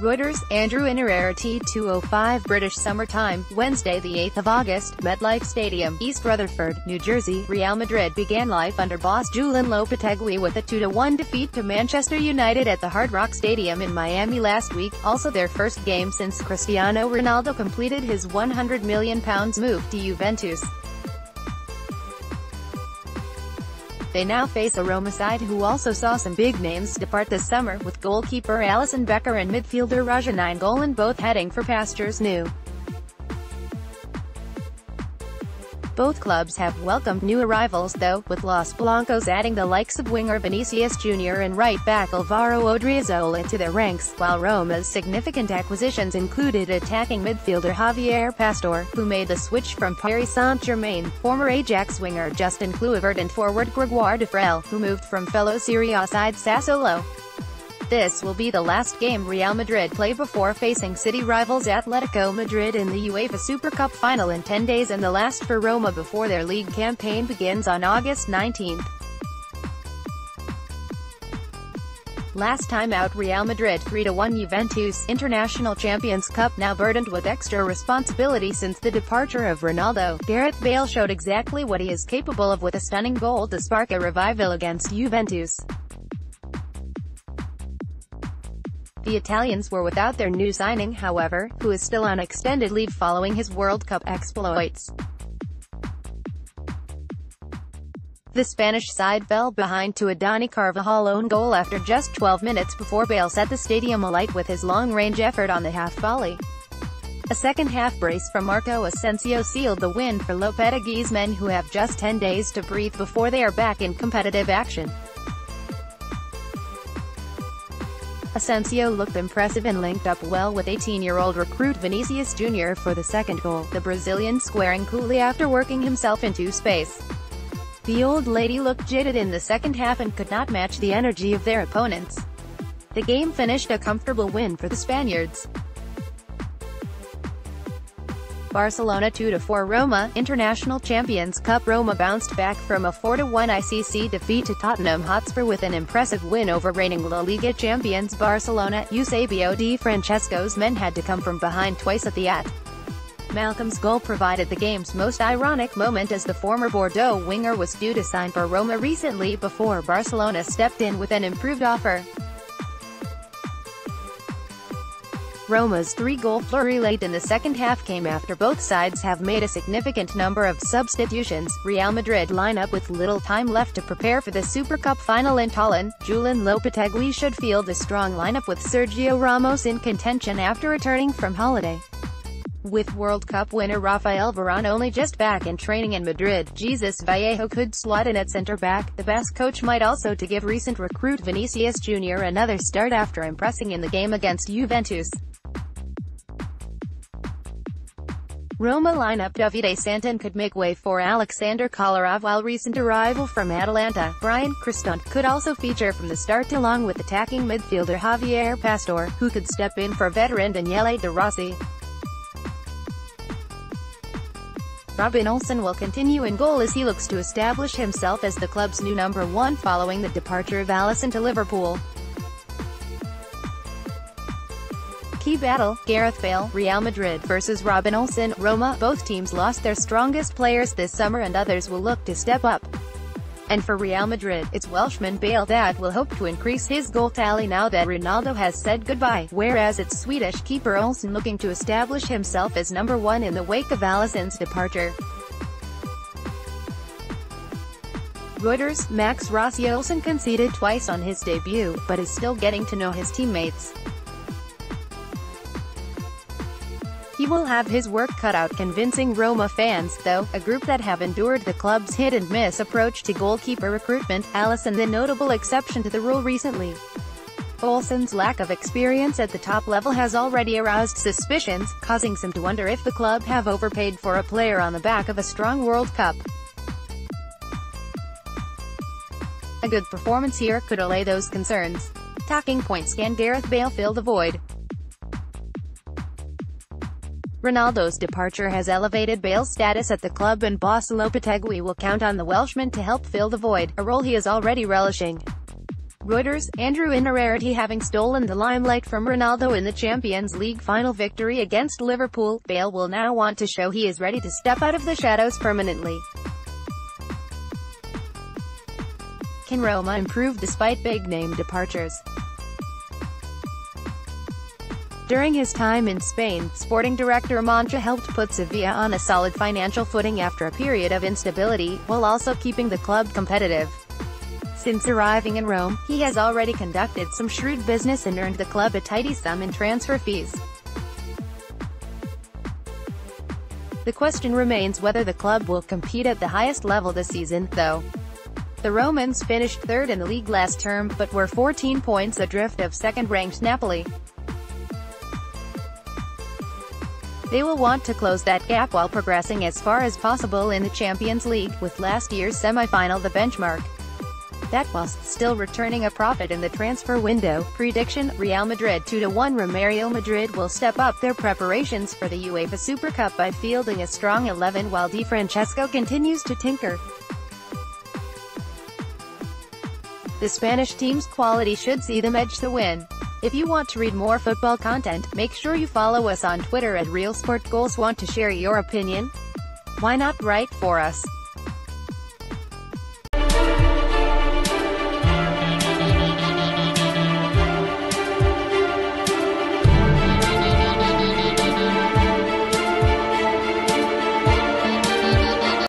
Reuters, Andrew Innerera T205 British Summer Time, Wednesday the 8th of August, MetLife Stadium, East Rutherford, New Jersey. Real Madrid began life under boss Julen Lopetegui with a 2-1 defeat to Manchester United at the Hard Rock Stadium in Miami last week, also their first game since Cristiano Ronaldo completed his £100 million move to Juventus. They now face a Roma side who also saw some big names depart this summer, with goalkeeper Alisson Becker and midfielder Radja Nainggolan both heading for pastures new. Both clubs have welcomed new arrivals though, with Los Blancos adding the likes of winger Vinicius Jr. and right-back Alvaro Odriozola to their ranks, while Roma's significant acquisitions included attacking midfielder Javier Pastore, who made the switch from Paris Saint-Germain, former Ajax winger Justin Kluivert and forward Grégoire Defrel, who moved from fellow Serie A side Sassuolo. This will be the last game Real Madrid play before facing city rivals Atletico Madrid in the UEFA Super Cup final in 10 days, and the last for Roma before their league campaign begins on August 19. Last time out Real Madrid 3-1 Juventus, International Champions Cup now burdened with extra responsibility since the departure of Ronaldo. Gareth Bale showed exactly what he is capable of with a stunning goal to spark a revival against Juventus. The Italians were without their new signing, however, who is still on extended leave following his World Cup exploits. The Spanish side fell behind to a Dani Carvajal own goal after just 12 minutes before Bale set the stadium alight with his long-range effort on the half volley. A second-half brace from Marco Asensio sealed the win for Lopetegui's men, who have just 10 days to breathe before they are back in competitive action. Asensio looked impressive and linked up well with 18-year-old recruit Vinicius Jr. for the second goal, the Brazilian squaring coolly after working himself into space. The old lady looked jaded in the second half and could not match the energy of their opponents. The game finished a comfortable win for the Spaniards. Barcelona 2-4 Roma, International Champions Cup. Roma bounced back from a 4-1 ICC defeat to Tottenham Hotspur with an impressive win over reigning La Liga champions Barcelona. Eusebio Di Francesco's men had to come from behind twice at the Malcolm's goal provided the game's most ironic moment, as the former Bordeaux winger was due to sign for Roma recently before Barcelona stepped in with an improved offer. Roma's three-goal flurry late in the second half came after both sides have made a significant number of substitutions. Real Madrid lineup with little time left to prepare for the Super Cup final in Tallinn. Julen Lopetegui should field a strong lineup with Sergio Ramos in contention after returning from holiday. With World Cup winner Rafael Varane only just back in training in Madrid, Jesus Vallejo could slot in at centre-back. The Basque coach might also to give recent recruit Vinicius Jr. another start after impressing in the game against Juventus. Roma lineup Davide Santon could make way for Alexander Kolarov, while recent arrival from Atalanta, Brian Cristante, could also feature from the start along with attacking midfielder Javier Pastore, who could step in for veteran Daniele De Rossi. Robin Olsen will continue in goal as he looks to establish himself as the club's new number one following the departure of Alisson to Liverpool. Key battle, Gareth Bale, Real Madrid versus Robin Olsen, Roma. Both teams lost their strongest players this summer and others will look to step up. And for Real Madrid, it's Welshman Bale that will hope to increase his goal tally now that Ronaldo has said goodbye, whereas it's Swedish keeper Olsen looking to establish himself as number one in the wake of Alisson's departure. Reuters, Max Rossi. Olsen conceded twice on his debut, but is still getting to know his teammates. He will have his work cut out convincing Roma fans, though, a group that have endured the club's hit-and-miss approach to goalkeeper recruitment. Alisson the notable exception to the rule recently. Olsen's lack of experience at the top level has already aroused suspicions, causing some to wonder if the club have overpaid for a player on the back of a strong World Cup. A good performance here could allay those concerns. Talking points: can Gareth Bale fill the void? Ronaldo's departure has elevated Bale's status at the club, and boss Lopetegui will count on the Welshman to help fill the void, a role he is already relishing. Reuters, Andrew Inararity having stolen the limelight from Ronaldo in the Champions League final victory against Liverpool, Bale will now want to show he is ready to step out of the shadows permanently. Can Roma improve despite big-name departures? During his time in Spain, sporting director Monchi helped put Sevilla on a solid financial footing after a period of instability, while also keeping the club competitive. Since arriving in Rome, he has already conducted some shrewd business and earned the club a tidy sum in transfer fees. The question remains whether the club will compete at the highest level this season, though. The Romans finished third in the league last term, but were 14 points adrift of second-ranked Napoli. They will want to close that gap while progressing as far as possible in the Champions League, with last year's semi-final the benchmark. That whilst still returning a profit in the transfer window. Prediction: Real Madrid 2-1. Real Madrid will step up their preparations for the UEFA Super Cup by fielding a strong 11 while Di Francesco continues to tinker. The Spanish team's quality should see them edge the win. If you want to read more football content, make sure you follow us on Twitter at RealSportGoals. Want to share your opinion? Why not write for us?